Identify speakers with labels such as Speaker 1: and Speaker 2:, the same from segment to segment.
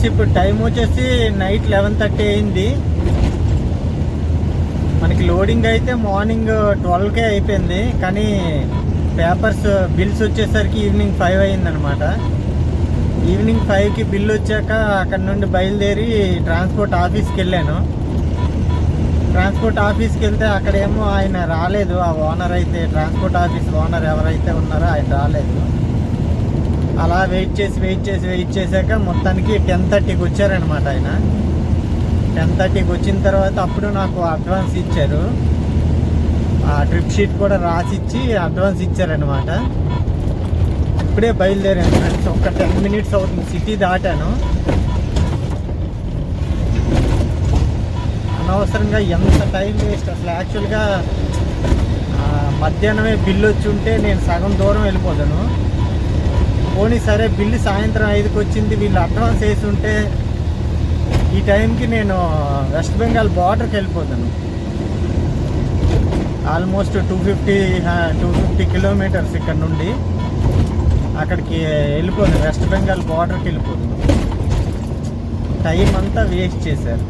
Speaker 1: Friends ఇప్పుడు time వచ్చేసి night 11:30 అయింది. మనకి లోడింగ్ అయితే మార్నింగ్ 12కే అయిపోయింది, కానీ పేపర్స్ బిల్స్ వచ్చేసరికి ఈవినింగ్ 5 అయిందనమాట. ఈవినింగ్ 5కి బిల్ వచ్చాక అక్కడ నుండి బయలుదేరి ట్రాన్స్పోర్ట్ ఆఫీస్కి వెళ్ళాను. ట్రాన్స్పోర్ట్ ఆఫీస్కి వెళ్తే అక్కడేమో ఆయన రాలేదు. ఆ ఓనర్ అయితే, ట్రాన్స్పోర్ట్ ఆఫీస్ ఓనర్ ఎవరైతే ఉన్నారో ఆయన రాలేదు. అలా వెయిట్ చేసాక మొత్తానికి 10:30కి వచ్చారనమాట ఆయన. 10:30కి వచ్చిన తర్వాత అప్పుడు నాకు అడ్వాన్స్ ఇచ్చారు. ఆ ట్రిప్ షీట్ కూడా రాసిచ్చి అడ్వాన్స్ ఇచ్చారనమాట. ఇప్పుడే బయలుదేరాను ఫ్రెండ్స్. ఒక 10 మినిట్స్ అవుతుంది, సిటీ దాటాను. అనవసరంగా ఎంత టైం వేస్ట్ అసలు. యాక్చువల్గా మధ్యాహ్నమే బిల్లు వచ్చి ఉంటే నేను సగం దూరం వెళ్ళిపోతాను. పోనీ సరే, బిల్లు సాయంత్రం 5కి వచ్చింది, వీళ్ళు అడ్వాన్స్ వేసి ఉంటే ఈ టైంకి నేను వెస్ట్ బెంగాల్ బార్డర్కి వెళ్ళిపోతాను. ఆల్మోస్ట్ 250 కిలోమీటర్స్ ఇక్కడ నుండి అక్కడికి వెళ్ళిపోతాను. వెస్ట్ బెంగాల్ బార్డర్కి వెళ్ళిపోతాను. టైం అంతా వేస్ట్ చేశారు.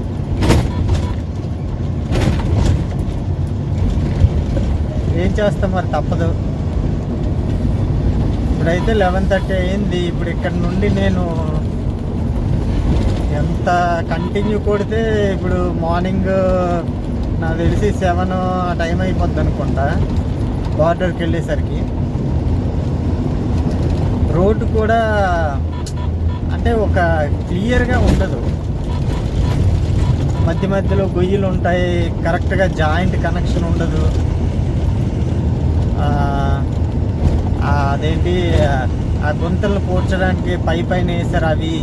Speaker 1: ఏం చేస్తాం మరి, తప్పదు. ఇప్పుడైతే 11:30 అయింది. ఇప్పుడు ఇక్కడ నుండి నేను ఎంత కంటిన్యూ కొడితే ఇప్పుడు మార్నింగ్ నాకు తెలిసి 7 ఆ టైం అయిపోద్ది అనుకుంటా బార్డర్కి వెళ్ళేసరికి. రోడ్డు కూడా అంటే ఒక క్లియర్గా ఉండదు. మధ్య మధ్యలో గొయ్యలు ఉంటాయి, కరెక్ట్గా జాయింట్ కనెక్షన్ ఉండదు. అదేంటి, ఆ గుంతలను పూడ్చడానికి పైన వేసారు అవి.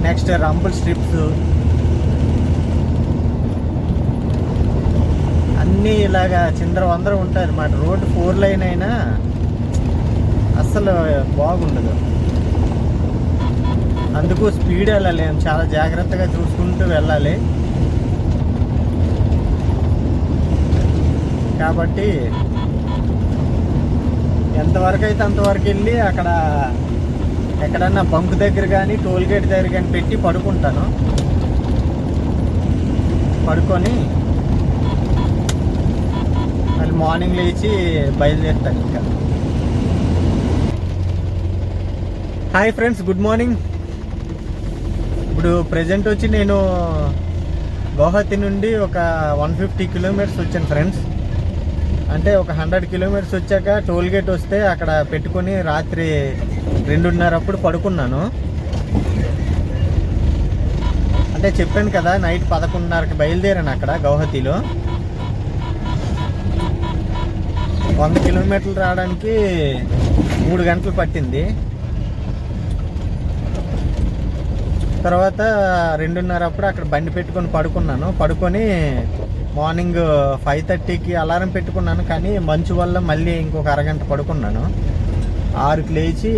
Speaker 1: నెక్స్ట్ రంబుల్ స్ట్రిప్స్ అన్నీ ఇలాగా చిందరవందర ఉంటాయి అన్నమాట. రోడ్డు 4 లైన్ అయినా అస్సలు బాగుండదు. అందుకు స్పీడ్ వెళ్ళలేము, చాలా జాగ్రత్తగా చూసుకుంటూ వెళ్ళాలి. కాబట్టి ఎంతవరకు అయితే అంతవరకు వెళ్ళి అక్కడ ఎక్కడన్నా బంక్ దగ్గర కానీ టోల్ గేట్ దగ్గర కానీ పెట్టి పడుకుంటాను. పడుకొని మళ్ళీ మార్నింగ్ లేచి బయలుదేరుతాను. ఇంకా హాయ్ ఫ్రెండ్స్, గుడ్ మార్నింగ్. ఇప్పుడు ప్రజెంట్ వచ్చి నేను గౌహతి నుండి ఒక 150 కిలోమీటర్స్ వచ్చాను ఫ్రెండ్స్. అంటే ఒక 100 కిలోమీటర్స్ వచ్చాక టోల్ గేట్ వస్తే అక్కడ పెట్టుకొని రాత్రి 2:30 అప్పుడు పడుకున్నాను. అంటే చెప్పాను కదా, నైట్ 11:30కి బయలుదేరాను అక్కడ గౌహతిలో. 100 కిలోమీటర్లు రావడానికి 3 గంటలు పట్టింది. తర్వాత 2:30 అప్పుడు అక్కడ బండి పెట్టుకొని పడుకున్నాను. పడుకొని మార్నింగ్ 5:30కి అలారం పెట్టుకున్నాను, కానీ మంచు వల్ల మళ్ళీ ఇంకొక అరగంట పడుకున్నాను. 6కి లేచి,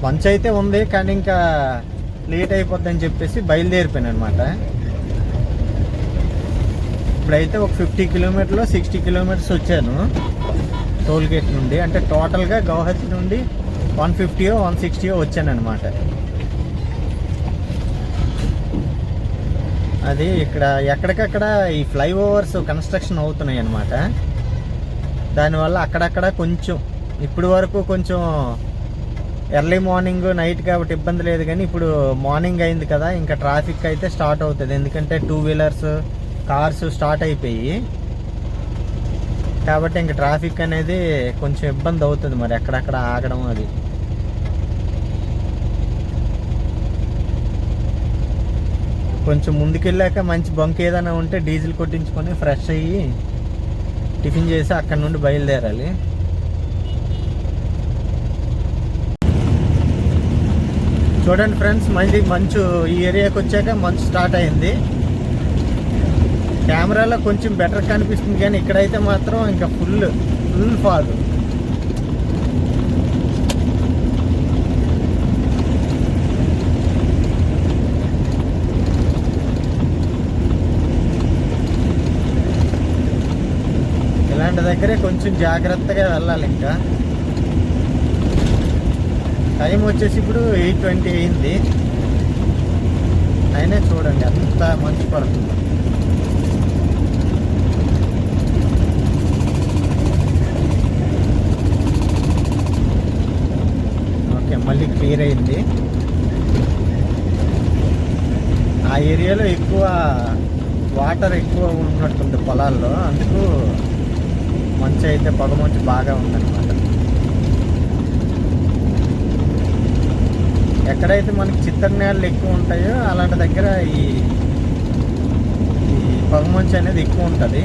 Speaker 1: మంచు అయితే ఉంది కానీ ఇంకా లేట్ అయిపోద్దని చెప్పేసి బయలుదేరిపోయాను అనమాట. ఇప్పుడైతే ఒక 50 కిలోమీటర్లు 60 కిలోమీటర్స్ వచ్చాను టోల్ గేట్ నుండి. అంటే టోటల్గా గౌహతి నుండి 150 160 వచ్చాను అనమాట. అది ఇక్కడ ఎక్కడికక్కడ ఈ ఫ్లైఓవర్స్ కన్స్ట్రక్షన్ అవుతున్నాయి అన్నమాట. దానివల్ల అక్కడక్కడ కొంచెం ఇప్పుడు వరకు కొంచెం ఎర్లీ మార్నింగ్ నైట్ కాబట్టి ఇబ్బంది లేదు, కానీ ఇప్పుడు మార్నింగ్ అయింది కదా, ఇంకా ట్రాఫిక్ అయితే స్టార్ట్ అవుతుంది. ఎందుకంటే 2 వీలర్స్ కార్స్ స్టార్ట్ అయిపోయి, కాబట్టి ఇంకా ట్రాఫిక్ అనేది కొంచెం ఇబ్బంది అవుతుంది మరి ఎక్కడక్కడ ఆగడం. అది కొంచెం ముందుకెళ్ళాక మంచి బంక్ ఏదైనా ఉంటే డీజిల్ కొట్టించుకొని ఫ్రెష్ అయ్యి టిఫిన్ చేసి అక్కడ నుండి బయలుదేరాలి. చూడండి ఫ్రెండ్స్, మళ్ళీ మంచు ఈ ఏరియాకి వచ్చాక మంచు స్టార్ట్ అయింది. కెమెరాలో కొంచెం బెటర్ కనిపిస్తుంది, కానీ ఇక్కడైతే మాత్రం ఇంకా ఫుల్ ఫాగ్. ఇలాంటి దగ్గరే కొంచెం జాగ్రత్తగా వెళ్ళాలి. ఇంకా టైం వచ్చేసి ఇప్పుడు 8:20 అయింది. అయినా చూడండి ఎంత మంచు పడుతుంది. ఓకే, మళ్ళీ క్లియర్ అయింది. ఆ ఏరియాలో ఎక్కువ వాటర్ ఎక్కువ ఉన్నట్టుంది పొలాల్లో, అందుకు మంచు అయితే పొగ మంచు బాగా ఉందన్నమాట. ఎక్కడైతే మనకి చిత్తడి నేలలు ఎక్కువ ఉంటాయో అలాంటి దగ్గర ఈ పొగ మంచు అనేది ఎక్కువ ఉంటుంది.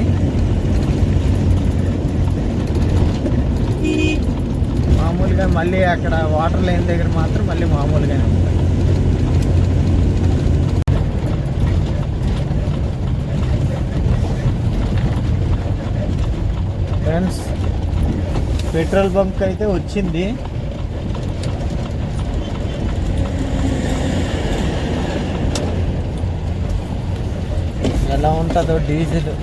Speaker 1: మామూలుగా మళ్ళీ అక్కడ వాటర్ లేని దగ్గర మాత్రం మళ్ళీ మామూలుగానే ఉంటుంది. ఫ్రెండ్స్, పెట్రోల్ బంక్ అయితే వచ్చింది. ఎలా ఉంటుందో డీజిల్.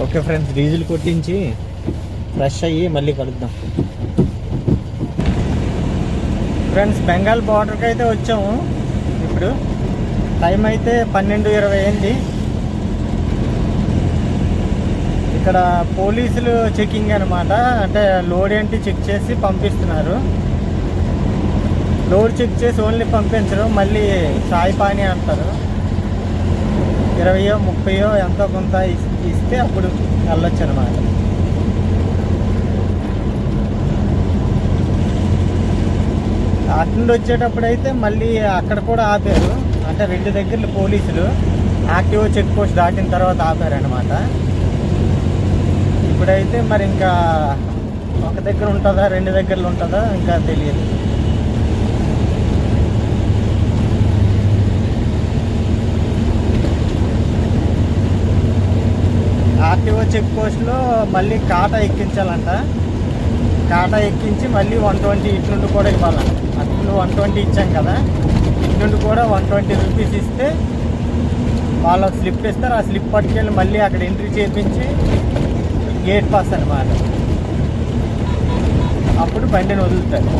Speaker 1: ఓకే ఫ్రెండ్స్, డీజిల్ కొట్టించి ఫ్రెష్ అయ్యి మళ్ళీ కలుద్దాం. ఫ్రెండ్స్, బెంగాల్ బార్డర్కి అయితే వచ్చాము. ఇప్పుడు టైం అయితే 12:20 అయింది. ఇక్కడ పోలీసులు చెకింగ్ అనమాట. అంటే లోడ్ ఏంటి చెక్ చేసి పంపిస్తున్నారు. లోడ్ చెక్ చేసి ఓన్లీ పంపించరు, మళ్ళీ చాయ్ పానీ అంటారు. 20 30 ఎంతో కొంత ఇస్తే అప్పుడు వెళ్ళొచ్చు అనమాట. అటు నుండి వచ్చేటప్పుడు అయితే మళ్ళీ అక్కడ కూడా ఆపారు. అంటే 2 దగ్గరలు పోలీసులు ఆర్టీఓ చెక్ పోస్ట్ దాటిన తర్వాత ఆపారు అనమాట. ఇప్పుడైతే మరి ఇంకా ఒక దగ్గర ఉంటుందా 2 దగ్గరలు ఉంటుందా ఇంకా తెలియదు. ఆర్టీఓ చెక్ పోస్ట్లో మళ్ళీ కాటా ఎక్కించాలంట. కాటా ఎక్కించి మళ్ళీ 120 ఇటు నుండి కూడా ఇవ్వాలంట. అటు 120 ఇచ్చాం కదా, ఇటు నుండి కూడా 120 రూపీస్ ఇస్తే వాళ్ళకి స్లిప్ ఇస్తారు. ఆ స్లిప్ పట్టుకెళ్ళి మళ్ళీ అక్కడ ఎంట్రీ చేయించి గేట్ పాస్ అనమాట. అప్పుడు బండిని వదులుతారు.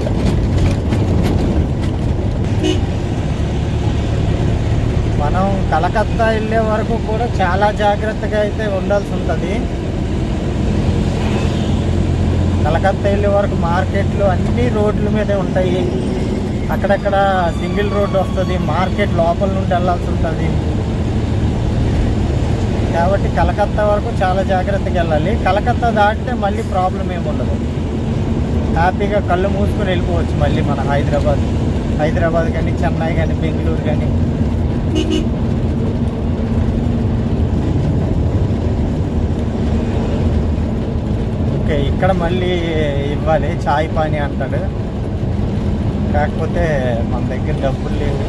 Speaker 1: మనం కలకత్తా వెళ్ళే వరకు కూడా చాలా జాగ్రత్తగా అయితే ఉండాల్సి ఉంటుంది. కలకత్తా వెళ్ళే వరకు మార్కెట్లు అన్ని రోడ్ల మీదే ఉంటాయి. అక్కడక్కడ సింగిల్ రోడ్డు వస్తుంది. మార్కెట్ లోపల నుండి వెళ్ళాల్సి ఉంటుంది. కాబట్టి కలకత్తా వరకు చాలా జాగ్రత్తగా వెళ్ళాలి. కలకత్తా దాటితే మళ్ళీ ప్రాబ్లం ఏమి ఉండదు. హ్యాపీగా కళ్ళు మూసుకొని వెళ్ళిపోవచ్చు మళ్ళీ మన హైదరాబాద్ కానీ, చెన్నై కానీ, బెంగళూరు కానీ. ఓకే, ఇక్కడ మళ్ళీ ఇవ్వాలి చాయ్ పానీ అంటాడు. కాకపోతే మన దగ్గర డబ్బులు లేవు.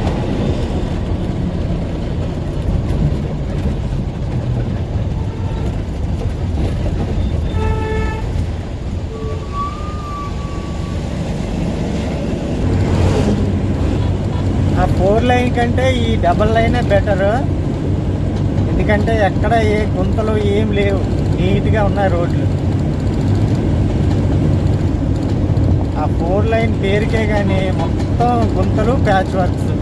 Speaker 1: ఆ 4 లైన్ కంటే ఈ డబల్ లైనే బెటర్. ఎందుకంటే ఎక్కడ ఏ గుంతలు ఏం లేవు, నీట్గా ఉన్నాయి రోడ్లు. ఆ 4 లైన్ పేరుకే కానీ మొత్తం గుంతలు, ప్యాచ్ వర్క్స్.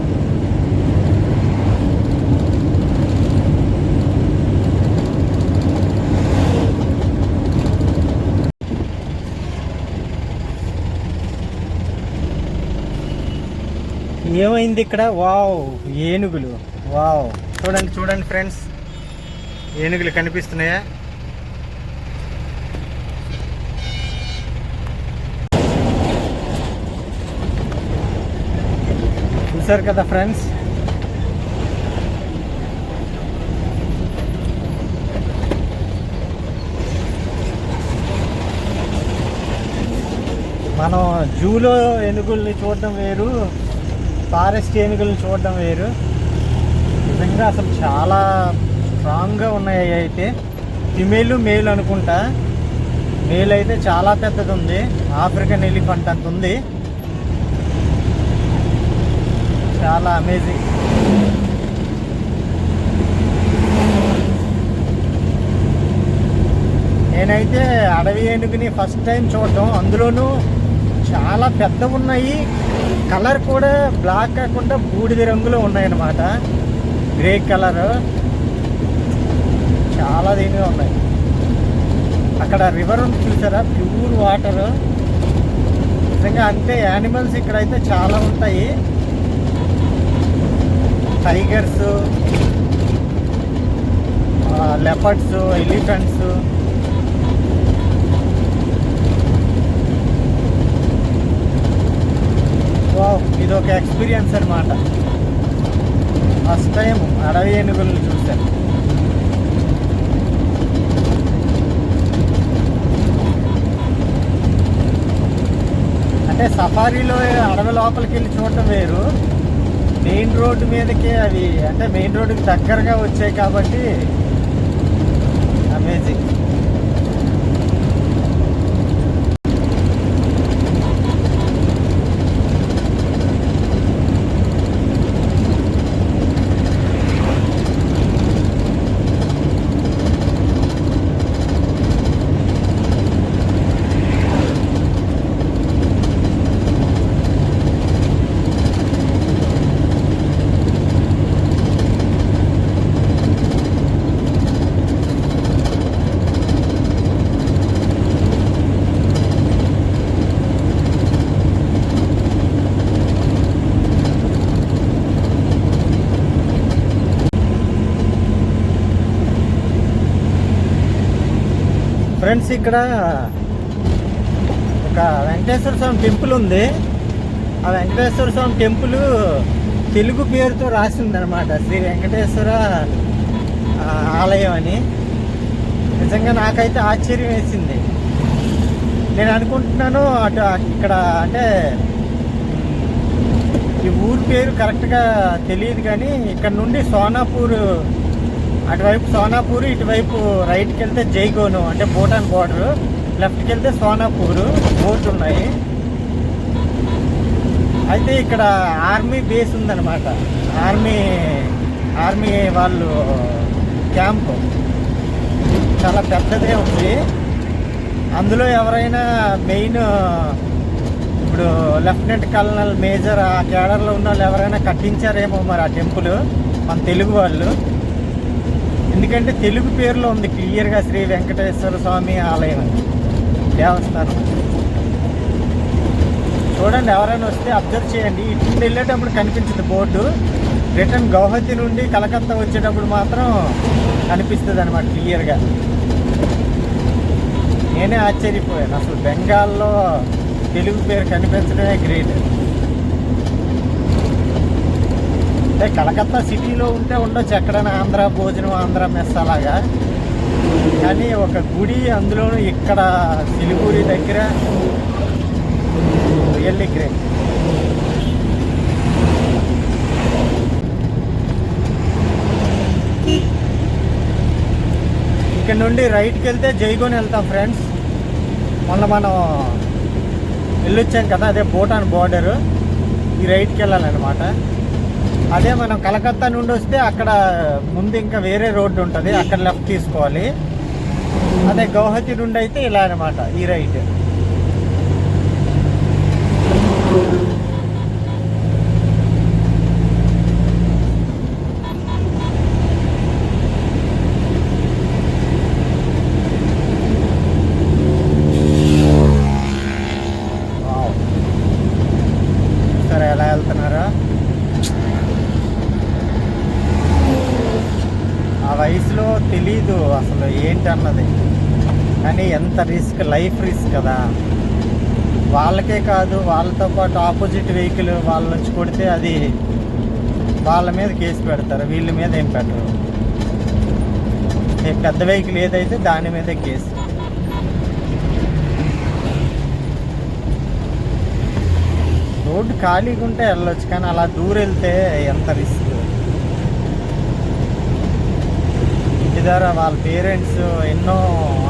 Speaker 1: ఏమైంది ఇక్కడ? వావ్, ఏనుగులు. వావ్, చూడండి ఫ్రెండ్స్, ఏనుగులు కనిపిస్తున్నాయా? చూసారు కదా ఫ్రెండ్స్. మనం జూలో ఏనుగుల్ని చూడడం వేరు, ఫారెస్ట్ ఏనుగుల్ని చూడడం వేరు. నిజంగా అసలు చాలా స్ట్రాంగ్గా ఉన్నాయి. అయితే ఫిమేల్ మేల్ అనుకుంటా. మేల్ అయితే చాలా పెద్దది ఉంది, ఆఫ్రికన్ ఎలిఫెంట్ అంత ఉంది. చాలా అమేజింగ్. నేనైతే అడవి ఏనుగుని ఫస్ట్ టైం చూడటం, అందులోనూ చాలా పెద్దవి ఉన్నాయి. కలర్ కూడా బ్లాక్ కాకుండా బూడిద రంగులో ఉన్నాయన్నమాట, గ్రే కలర్. చాలా దీనిగా ఉన్నాయి. అక్కడ రివర్ ఉంది చూసారా, ప్యూర్ వాటర్. నిజంగా అంతే యానిమల్స్ ఇక్కడైతే చాలా ఉంటాయి. Tigers, leopards, elephants. వావ్, ఇది ఒక ఎక్స్పీరియన్స్ అనమాట. ఫస్ట్ టైం అడవి ఏనుగులను చూశాను. అంటే సఫారీలో అడవి లోపలికి వెళ్ళి చూడటం వేరు, మెయిన్ రోడ్డు మీదకి అవి అంటే మెయిన్ రోడ్డుకి దగ్గరగా వచ్చాయి కాబట్టి అమేజింగ్. ఫ్రెండ్స్, ఇక్కడ ఒక వెంకటేశ్వర స్వామి టెంపుల్ ఉంది. ఆ వెంకటేశ్వర స్వామి టెంపుల్ తెలుగు పేరుతో రాసింది అనమాట, శ్రీ వెంకటేశ్వర ఆలయం అని. నిజంగా నాకైతే ఆశ్చర్యం వేసింది. నేను అనుకుంటున్నాను ఇక్కడ అంటే ఈ ఊరు పేరు కరెక్ట్గా తెలియదు, కానీ ఇక్కడ నుండి సోనాపూర్, అటువైపు సోనాపూర్, ఇటువైపు రైట్కి వెళ్తే జైగోను అంటే భూటాన్ బార్డరు, లెఫ్ట్కి వెళ్తే సోనాపూర్ బోర్డు ఉన్నాయి. అయితే ఇక్కడ ఆర్మీ బేస్ ఉందన్నమాట, ఆర్మీ వాళ్ళు క్యాంపు చాలా పెద్దదే ఉంది. అందులో ఎవరైనా మెయిన్ ఇప్పుడు లెఫ్టినెంట్ కల్నల్, మేజర్ ఆ కేడర్లో ఉన్న వాళ్ళు ఎవరైనా కట్టించారేమో మరి ఆ టెంపుల్, మన తెలుగు వాళ్ళు. ఎందుకంటే తెలుగు పేరులో ఉంది క్లియర్గా, శ్రీ వెంకటేశ్వర స్వామి ఆలయం దేవస్థానం. చూడండి, ఎవరైనా వస్తే అబ్జర్వ్ చేయండి. ఇటు నుండి వెళ్ళేటప్పుడు కనిపించదు బోర్డు, రిటర్న్ గౌహతి నుండి కలకత్తా వచ్చేటప్పుడు మాత్రం కనిపిస్తుంది అనమాట క్లియర్గా. నేనే ఆశ్చర్యపోయాను, అసలు బెంగాల్లో తెలుగు పేరు కనిపించడమే గ్రేట్. అంటే కలకత్తా సిటీలో ఉంటే ఉండొచ్చు ఎక్కడైనా ఆంధ్ర భోజనం, ఆంధ్ర మెస్ అలాగా, కానీ ఒక గుడి అందులోనూ ఇక్కడ సిలిగురి దగ్గర రియల్లీ గ్రేట్. ఇక్కడ నుండి రైట్కి వెళ్తే జైగోన్ వెళ్తాం ఫ్రెండ్స్. మొన్న మనం వెళ్ళొచ్చాం కదా, అదే భూటాన్ బార్డరు. ఈ రైట్కి వెళ్ళాలన్నమాట. అదే మనం కలకత్తా నుండి వస్తే అక్కడ ముందు ఇంకా వేరే రోడ్డు ఉంటుంది, అక్కడ లెఫ్ట్ తీసుకోవాలి. అదే గౌహతి నుండి అయితే ఇలా అనమాట, ఈ రైట్. సరే, ఎలా వెళ్తున్నారా? ఆ వయసులో తెలీదు అసలు ఏంటన్నది, కానీ ఎంత రిస్క్, లైఫ్ రిస్క్ కదా. వాళ్ళకే కాదు, వాళ్ళతో పాటు ఆపోజిట్ వెహికల్ వాళ్ళ నుంచి కొడితే అది వాళ్ళ మీద కేసు పెడతారు, వీళ్ళ మీద ఏం పెట్టరు. పెద్ద వెహికల్ ఏదైతే దాని మీదే కేసు. రోడ్డు ఖాళీగా ఉంటే వెళ్ళొచ్చు, కానీ అలా దూరం వెళ్తే ఎంత రిస్క్. ఇంటి ద్వారా వాళ్ళ పేరెంట్స్ ఎన్నో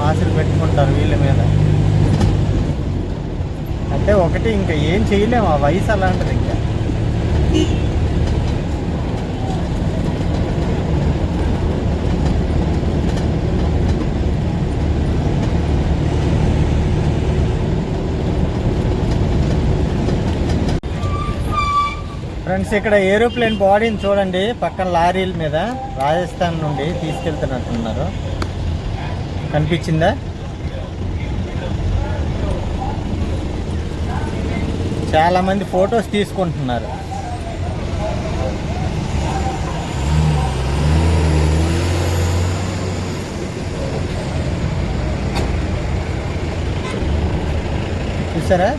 Speaker 1: ఆశలు పెట్టుకుంటారు వీళ్ళ మీద. అంటే ఒకటి ఇంకా ఏం చేయలేము, ఆ వయసు అలాంటిది. ఇంకా ఫ్రెండ్స్, ఇక్కడ ఏరోప్లేన్ బాడీని చూడండి, పక్కన లారీల మీద రాజస్థాన్ నుండి తీసుకెళ్తున్నట్టున్నారు. కనిపించిందా? చాలామంది ఫొటోస్ తీసుకుంటున్నారు. చూసారా?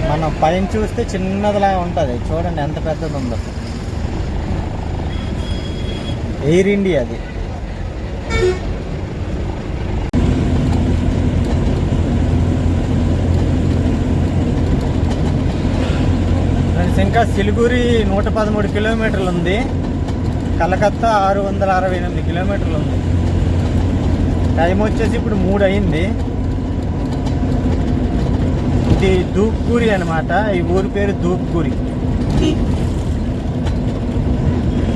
Speaker 1: మనం పైన చూస్తే చిన్నదిలా ఉంటుంది, చూడండి ఎంత పెద్దది ఉందో. ఎయిర్ ఇండియా అది. ఇంకా సిలిగురి 113 కిలోమీటర్లు ఉంది. కలకత్తా 668 కిలోమీటర్లు ఉంది. టైం వచ్చేసి ఇప్పుడు 3 అయింది. ఇది ధూప్గురి అనమాట. ఈ ఊరి పేరు ధూప్గురి.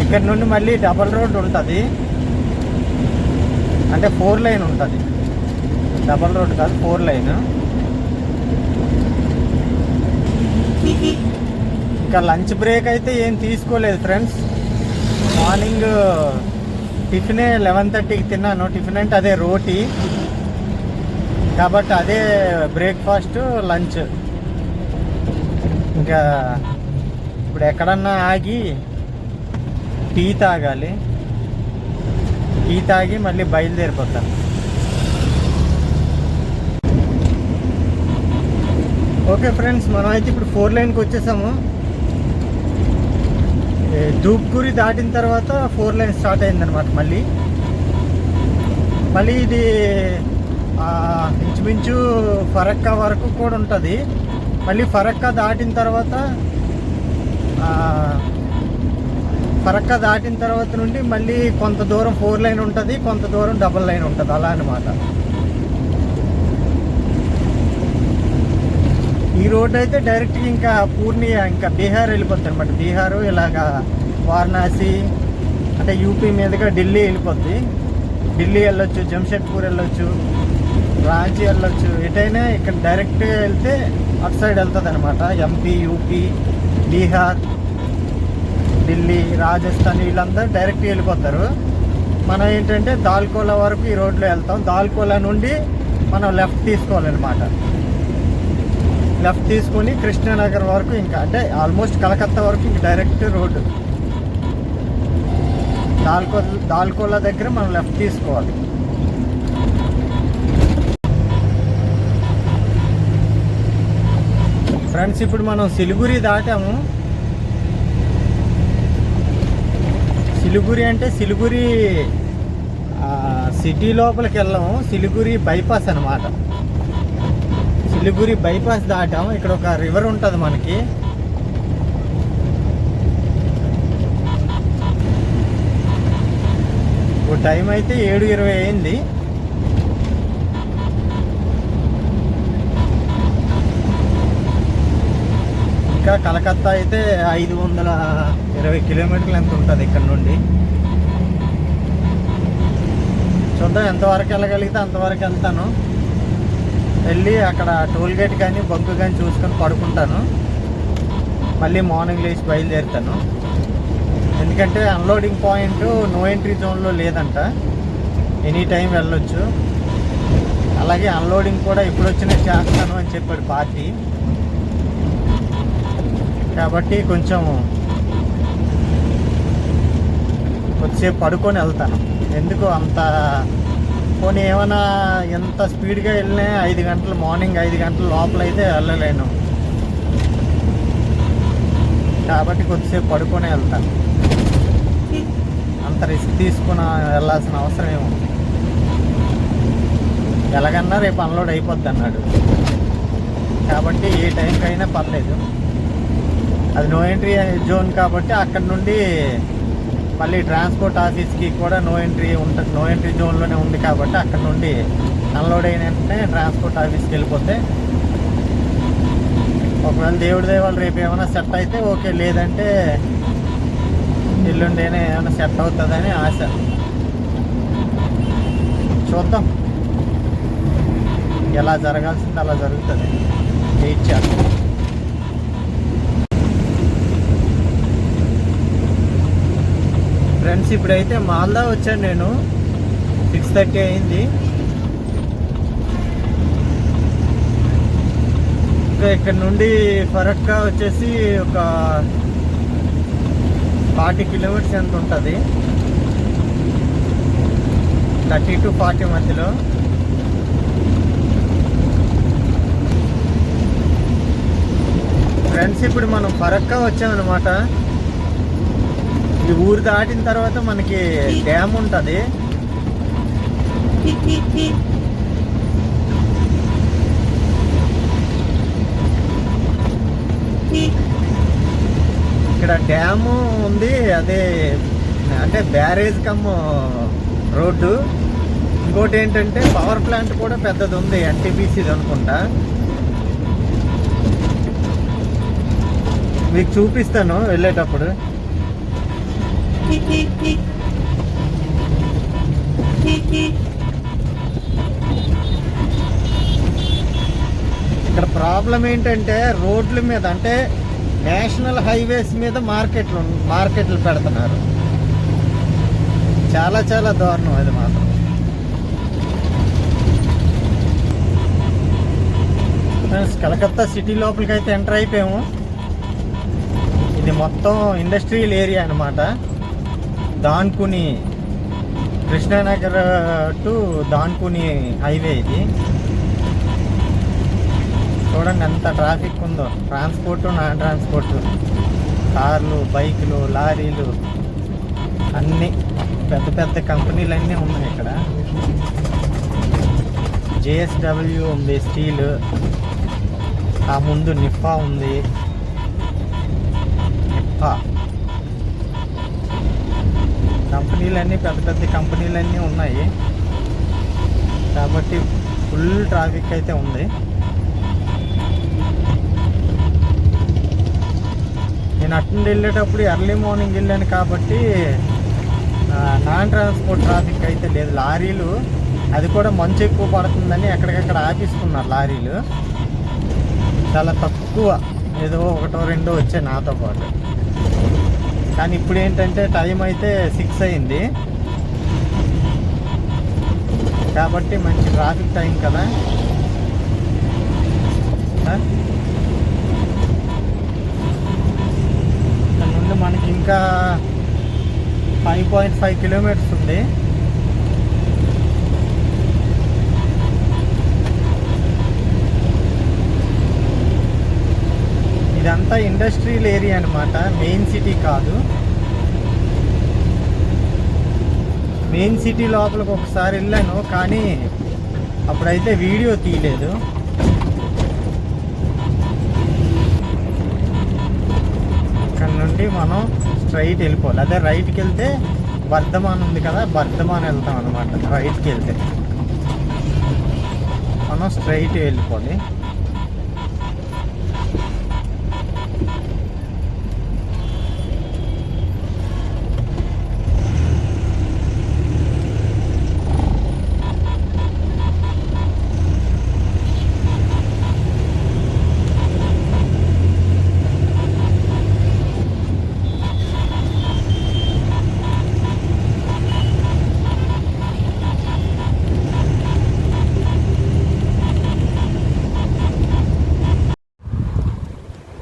Speaker 1: ఇక్కడ నుండి మళ్ళీ డబల్ రోడ్ ఉంటుంది, అంటే 4 లైన్ ఉంటుంది. డబల్ రోడ్ కాదు, 4 లైన్. ఇంకా లంచ్ బ్రేక్ అయితే ఏం తీసుకోలేదు ఫ్రెండ్స్. మార్నింగ్ టిఫినే 11:30కి తిన్నాను. టిఫిన్ అంటే అదే రోటీ, కాబట్టి అదే బ్రేక్ఫాస్ట్, లంచ్. ఇంకా ఇప్పుడు ఎక్కడన్నా ఆగి టీ తాగాలి. టీ తాగి మళ్ళీ బయలుదేరిపోతాను. ఓకే ఫ్రెండ్స్, మనం అయితే ఇప్పుడు 4 లైన్కి వచ్చేసాము. ధూప్గురి దాటిన తర్వాత 4 లైన్ స్టార్ట్ అయిందనమాట. మళ్ళీ ఇది ఇంచుమించు ఫరక్కా వరకు కూడా ఉంటుంది. మళ్ళీ ఫరక్కా దాటిన తర్వాత నుండి మళ్ళీ కొంత దూరం 4 లైన్ ఉంటుంది, కొంత దూరం డబల్ లైన్ ఉంటుంది, అలా అనమాట. ఈ రోడ్ అయితే డైరెక్ట్గా ఇంకా పూర్ణియా, ఇంకా బీహార్ వెళ్ళిపోద్ది అనమాట. బీహారు ఇలాగా వారణాసి అంటే యూపీ మీదుగా ఢిల్లీ వెళ్ళిపోద్ది. ఢిల్లీ వెళ్ళొచ్చు, జంషెడ్పూర్ వెళ్ళొచ్చు, రాంచీ వెళ్ళొచ్చు. ఎటైనా ఇక్కడ డైరెక్ట్గా వెళ్తే అటు సైడ్ వెళ్తుంది అనమాట. ఎంపీ, యూపీ, బీహార్, ఢిల్లీ, రాజస్థాన్ వీళ్ళందరూ డైరెక్ట్గా వెళ్ళిపోతారు. మనం ఏంటంటే దాల్కోలా వరకు ఈ రోడ్లో వెళ్తాం. దాల్కోలా నుండి మనం లెఫ్ట్ తీసుకోవాలన్నమాట. లెఫ్ట్ తీసుకొని కృష్ణానగర్ వరకు, ఇంకా అంటే ఆల్మోస్ట్ కలకత్తా వరకు ఇంక డైరెక్ట్ రోడ్డు. దాల్కోలా దగ్గర మనం లెఫ్ట్ తీసుకోవాలి. ఫ్రెండ్స్, ఇప్పుడు మనం సిలిగురి దాటాము. సిలిగురి అంటే సిలిగురి సిటీ లోపలికి వెళ్ళాము. సిలిగురి బైపాస్ అనమాట. సిలిగురి బైపాస్ దాటాము. ఇక్కడ ఒక రివర్ ఉంటుంది మనకి. ఓ టైం అయితే 7:20 అయింది. ఇంకా కలకత్తా అయితే 520 కిలోమీటర్లు ఎంత ఉంటుంది ఇక్కడ నుండి. చూద్దాం ఎంతవరకు వెళ్ళగలిగితే అంతవరకు వెళ్తాను. వెళ్ళి అక్కడ టోల్ గేట్ కానీ బంకు కానీ చూసుకొని పడుకుంటాను. మళ్ళీ మార్నింగ్ లేచి బయలుదేరుతాను. ఎందుకంటే అన్లోడింగ్ పాయింట్ నో ఎంట్రీ జోన్లో లేదంట, ఎనీ టైం వెళ్ళొచ్చు. అలాగే అన్లోడింగ్ కూడా ఇప్పుడు వచ్చినా చేస్తాను అని చెప్పాడు పార్టీ. కాబట్టి కొద్దిసేపు పడుకొని వెళ్తాను. ఎందుకు అంత పోనీ ఏమైనా ఎంత స్పీడ్గా వెళ్ళినా 5 గంటలు, మార్నింగ్ 5 గంటల లోపల అయితే వెళ్ళలేను. కాబట్టి కొద్దిసేపు పడుకొని వెళ్తాను. అంత రిస్క్ తీసుకుని వెళ్ళాల్సిన అవసరం ఏమో. ఎలాగన్నా రేపు అన్లోడ్ అయిపోద్ది అన్నాడు. కాబట్టి ఏ టైంకైనా పర్లేదు. అది నో ఎంట్రీ జోన్ కాబట్టి అక్కడ నుండి మళ్ళీ ట్రాన్స్పోర్ట్ ఆఫీస్కి కూడా నో ఎంట్రీ ఉంటుంది. నో ఎంట్రీ జోన్లోనే ఉంది కాబట్టి అక్కడ నుండి అన్లోడ్ అయిన వెంటనే ట్రాన్స్పోర్ట్ ఆఫీస్కి వెళ్ళిపోతే, ఒకవేళ దేవుడి దేవాలు రేపు ఏమైనా సెట్ అయితే ఓకే, లేదంటే ఎల్లుండేనే ఏమైనా సెట్ అవుతుందని ఆశ. చూద్దాం, ఎలా జరగాల్సింది అలా జరుగుతుంది. వెయిట్ చేద్దాం. ఫ్రెండ్స్, ఇప్పుడైతే మాల్దా వచ్చాను నేను. 6:30 అయింది. ఇంకా ఇక్కడ నుండి ఫరక్కా వచ్చేసి ఒక 40 కిలోమీటర్స్ ఎంత ఉంటుంది, 30 to 40 మధ్యలో. ఫ్రెండ్స్, ఇప్పుడు మనం ఫరక్కా వచ్చామన్నమాట. ఈ ఊరు దాటిన తర్వాత మనకి డ్యామ్ ఉంటుంది. ఇక్కడ డ్యాము ఉంది, అదే అంటే బ్యారేజ్ కమ్ రోడ్డు. ఇంకోటి ఏంటంటే పవర్ ప్లాంట్ కూడా పెద్దది ఉంది, ఎన్టీపీసీది అనుకుంటా. మీకు చూపిస్తాను వెళ్ళేటప్పుడు. ఇక్కడ ప్రాబ్లం ఏంటంటే రోడ్ల మీద, అంటే నేషనల్ హైవేస్ మీద మార్కెట్లు పెడుతున్నారు. చాలా చాలా దారుణం అది మాత్రం. కలకత్తా సిటీ లోపలికి అయితే ఎంటర్ అయిపోయాము. ఇది మొత్తం ఇండస్ట్రియల్ ఏరియా అన్నమాట. దాన్కుని, కృష్ణానగర్ టు దాన్కుని హైవే ఇది. చూడండి ఎంత ట్రాఫిక్ ఉందో. ట్రాన్స్పోర్ట్, నాన్ ట్రాన్స్పోర్ట్, కార్లు, బైకులు, లారీలు, అన్నీ పెద్ద పెద్ద కంపెనీలు అన్నీ ఉన్నాయి ఇక్కడ. JSW ఉంది, స్టీల్. ఆ ముందు నిప్పా ఉంది. కంపెనీలన్నీ పెద్ద పెద్ద కంపెనీలన్నీ ఉన్నాయి కాబట్టి ఫుల్ ట్రాఫిక్ అయితే ఉంది. నేను అటు వెళ్ళేటప్పుడు ఎర్లీ మార్నింగ్ వెళ్ళాను కాబట్టి నాన్ ట్రాన్స్పోర్ట్ ట్రాఫిక్ అయితే లేదు. లారీలు, అది కూడా మంచు ఎక్కువ పడుతుందని ఎక్కడికక్కడ ఆపిస్తున్నారు లారీలు. చాలా తక్కువ, ఏదో ఒకటో రెండో వచ్చాయి నాతో పాటు. కానీ ఇప్పుడు ఏంటంటే టైం అయితే 6 అయింది కాబట్టి మంచి ట్రాఫిక్ టైం కదా. ఇక్కడ నుండి మనకి ఇంకా 5.5 కిలోమీటర్స్ ఉంది. ఇదంతా ఇండస్ట్రియల్ ఏరియా అన్నమాట, మెయిన్ సిటీ కాదు. మెయిన్ సిటీ లోపలికి ఒకసారి వెళ్ళాను కానీ అప్పుడైతే వీడియో తీయలేదు. ఇక్కడ నుండి మనం స్ట్రైట్ వెళ్ళిపోవాలి. అదే రైట్కి వెళ్తే బర్ధమాన్ ఉంది కదా, బర్ధమాన్ వెళ్తాం అనమాట. రైట్కి వెళ్తే మనం స్ట్రైట్ వెళ్ళిపోవాలి.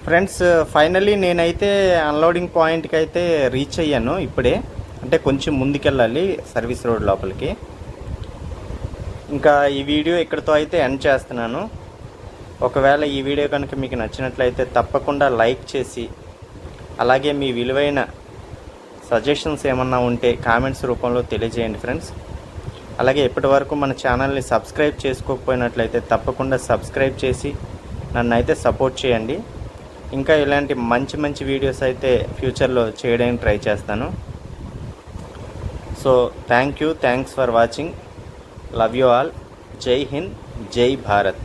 Speaker 1: ఫ్రెండ్స్, ఫైనల్లీ నేనైతే అన్లోడింగ్ పాయింట్కి అయితే రీచ్ అయ్యాను ఇప్పుడే. అంటే కొంచెం ముందుకెళ్ళాలి సర్వీస్ రోడ్ లోపలికి. ఇంకా ఈ వీడియో ఇక్కడితో అయితే ఎండ్ చేస్తున్నాను. ఒకవేళ ఈ వీడియో కనుక మీకు నచ్చినట్లయితే తప్పకుండా లైక్ చేసి, అలాగే మీ విలువైన సజెషన్స్ ఏమన్నా ఉంటే కామెంట్స్ రూపంలో తెలియజేయండి ఫ్రెండ్స్.
Speaker 2: అలాగే ఇప్పటి వరకు మన ఛానల్ని సబ్స్క్రైబ్ చేసుకోకపోయినట్లయితే తప్పకుండా సబ్స్క్రైబ్ చేసి నన్ను అయితే సపోర్ట్ చేయండి. ఇంకా ఇలాంటి మంచి మంచి వీడియోస్ అయితే ఫ్యూచర్లో చేయడానికి ట్రై చేస్తాను. So thanks for watching. Love you all. జై హింద్, జై భారత్.